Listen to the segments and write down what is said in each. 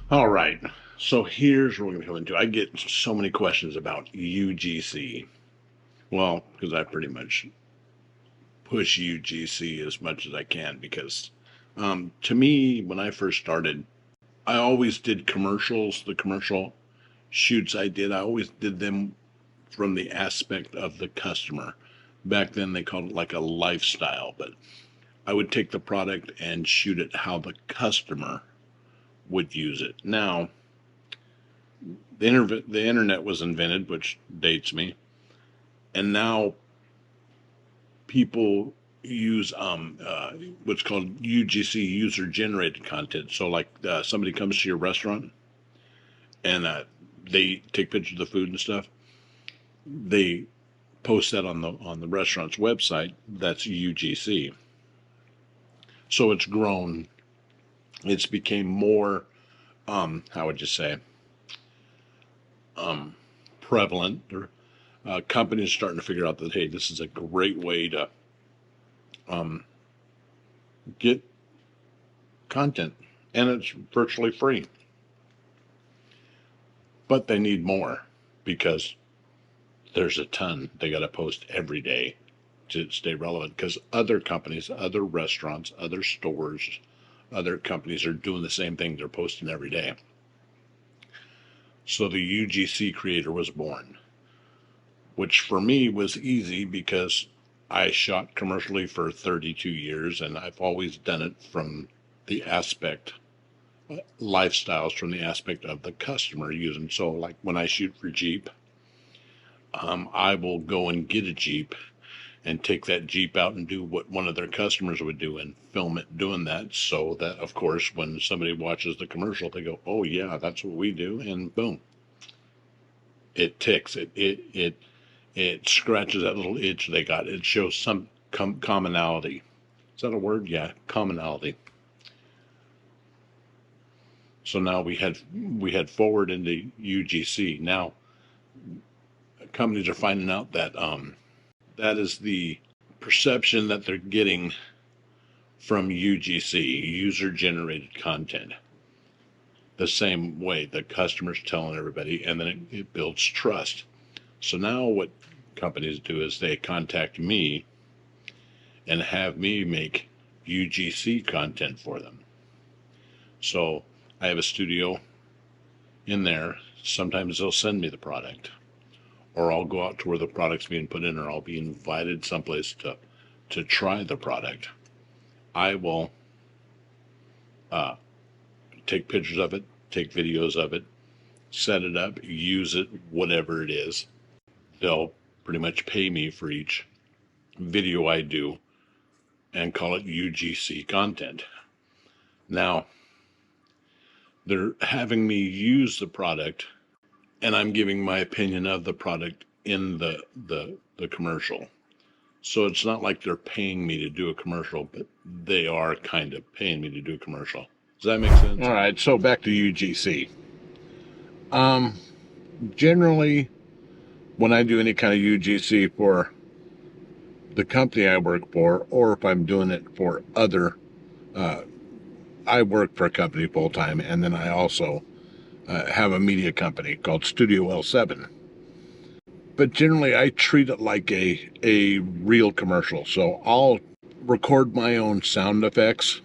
All right. So here's what we're going to go into. I get so many questions about UGC. Well, because I pretty much push UGC as much as I can because to me, when I first started, I always did commercials. The commercial shoots I always did them from the aspect of the customer. Back then, they called it like a lifestyle, but I would take the product and shoot it how the customer would use it. Now, the internet was invented, which dates me, and now people use what's called UGC, user generated content. So like somebody comes to your restaurant and they take pictures of the food and stuff. They post that on the restaurant's website. That's UGC. So it's grown. It's became more how would you say prevalent, or companies starting to figure out that, hey, this is a great way to get content, and it's virtually free. But they need more because there's a ton they got to post every day to stay relevant, because other companies, other restaurants, other stores, other companies are doing the same thing. They're posting every day. So the UGC creator was born, which for me was easy because I shot commercially for 32 years and I've always done it from the aspect, lifestyles from the aspect of the customer using. So like when I shoot for Jeep, I will go and get a Jeep and take that Jeep out and do what one of their customers would do and film it doing that, so that of course when somebody watches the commercial they go, oh yeah, that's what we do, and boom, it ticks, it scratches that little itch they got. It shows some commonality. Is that a word? Yeah, commonality. So now we had forward into UGC. Now companies are finding out that that is the perception that they're getting from UGC, user generated content. The same way the customer's telling everybody, and then it builds trust. So now what companies do is they contact me and have me make UGC content for them. So I have a studio in there. Sometimes they'll send me the product, or I'll go out to where the product's being put in, or I'll be invited someplace to try the product. I will take pictures of it, take videos of it, set it up, use it, whatever it is. They'll pretty much pay me for each video I do and call it UGC content. Now, they're having me use the product, and I'm giving my opinion of the product in the commercial. So it's not like they're paying me to do a commercial, but they are kind of paying me to do a commercial. Does that make sense? All right, so back to UGC. Generally, when I do any kind of UGC for the company I work for, or if I'm doing it for other, I work for a company full time, and then I also have a media company called Studio L7. But generally, I treat it like a real commercial. So I'll record my own sound effects.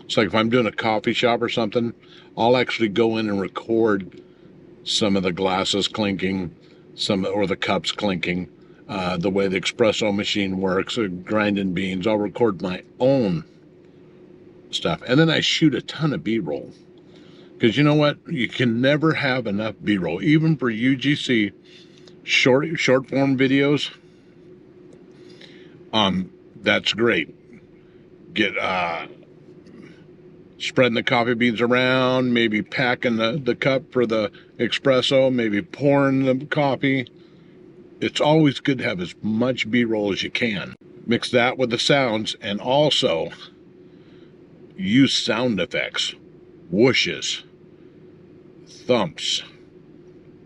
It's like if I'm doing a coffee shop or something, I'll actually go in and record some of the glasses clinking, or the cups clinking, the way the espresso machine works, grinding beans. I'll record my own stuff, and then I shoot a ton of B-roll. Because you know what? You can never have enough B-roll, even for UGC short form videos. That's great. Get spreading the coffee beans around, maybe packing the cup for the espresso, maybe pouring the coffee. It's always good to have as much B-roll as you can. Mix that with the sounds, and also use sound effects, whooshes, thumps,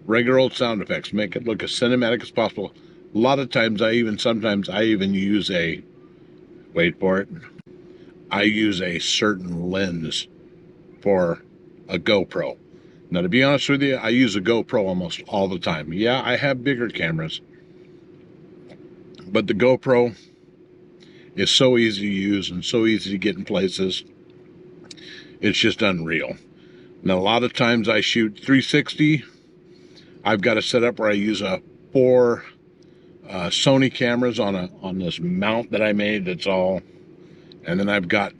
regular old sound effects. Make it look as cinematic as possible. A lot of times sometimes I even use wait for it, I use a certain lens for a GoPro. Now, to be honest with you, I use a GoPro almost all the time. Yeah, I have bigger cameras, but the GoPro is so easy to use and so easy to get in places. It's just unreal. Now, a lot of times I shoot 360. I've got a setup where I use four Sony cameras on this mount that I made. That's all, and then I've got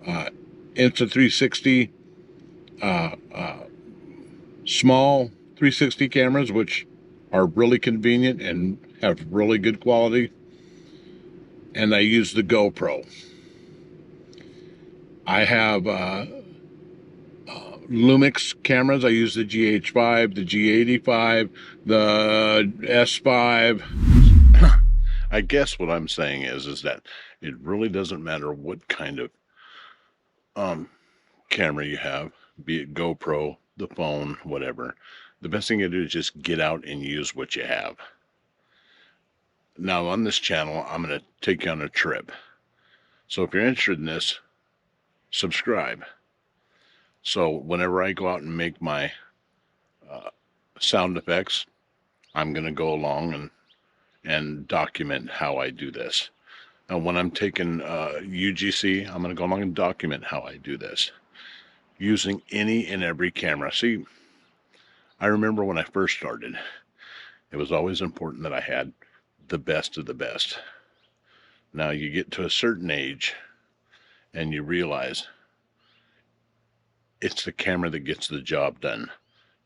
Insta360 small 360 cameras, which are really convenient and have really good quality. And I use the GoPro. I have Lumix cameras. I use the GH5, the G85, the S5. I guess what I'm saying is that it really doesn't matter what kind of camera you have, be it GoPro, the phone, whatever. The best thing to do is just get out and use what you have. Now on this channel, I'm going to take you on a trip. So if you're interested in this, subscribe. So whenever I go out and make my sound effects, I'm going to go along and document how I do this. Now when I'm taking UGC, I'm going to go along and document how I do this. Using any and every camera. See, I remember when I first started, it was always important that I had the best of the best. Now you get to a certain age and you realize it's the camera that gets the job done,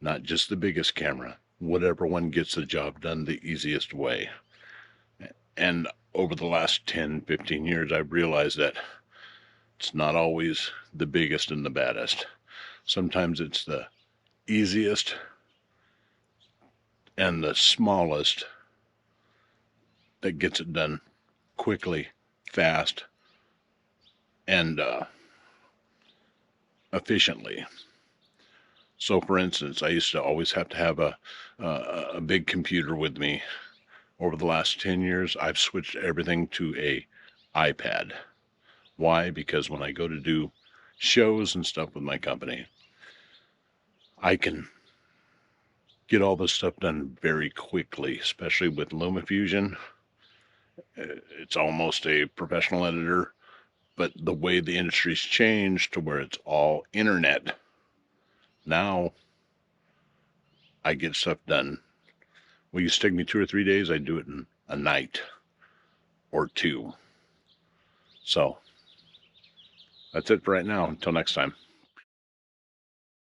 not just the biggest camera. Whatever one gets the job done the easiest way. And over the last 10, 15 years, I've realized that it's not always the biggest and the baddest. Sometimes it's the easiest and the smallest that gets it done quickly, fast, and efficiently. So for instance, I used to always have to have a big computer with me. Over the last 10 years, I've switched everything to a iPad. Why? Because when I go to do shows and stuff with my company, I can get all this stuff done very quickly, especially with LumaFusion. It's almost a professional editor, but the way the industry's changed to where it's all internet, now I get stuff done. Will you take me 2 or 3 days? I do it in a night or two. So that's it for right now. Until next time.